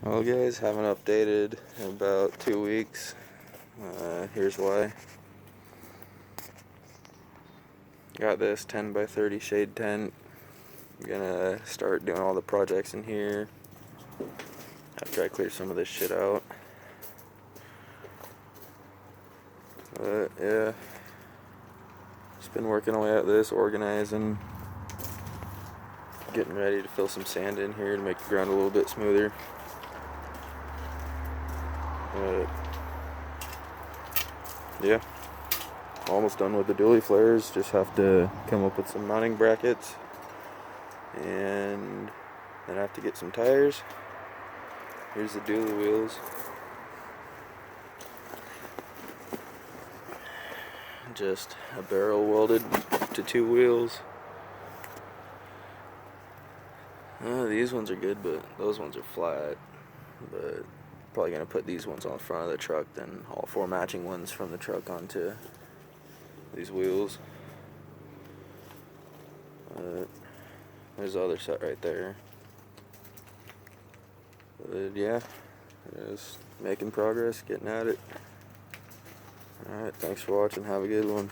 Well guys, haven't updated in about 2 weeks. Here's why. Got this 10 by 30 shade tent. I'm gonna start doing all the projects in here after I clear some of this shit out. But yeah, just been working away at this, organizing, getting ready to fill some sand in here to make the ground a little bit smoother. Yeah, almost done with the dually flares. Just have to come up with some mounting brackets, and then I have to get some tires. Here's the dually wheels. Just a barrel welded to 2 wheels. These ones are good, but those ones are flat. But probably gonna put these ones on the front of the truck, then all 4 matching ones from the truck onto these wheels. There's the other set right there. But yeah, just making progress, getting at it. Alright, thanks for watching. Have a good one.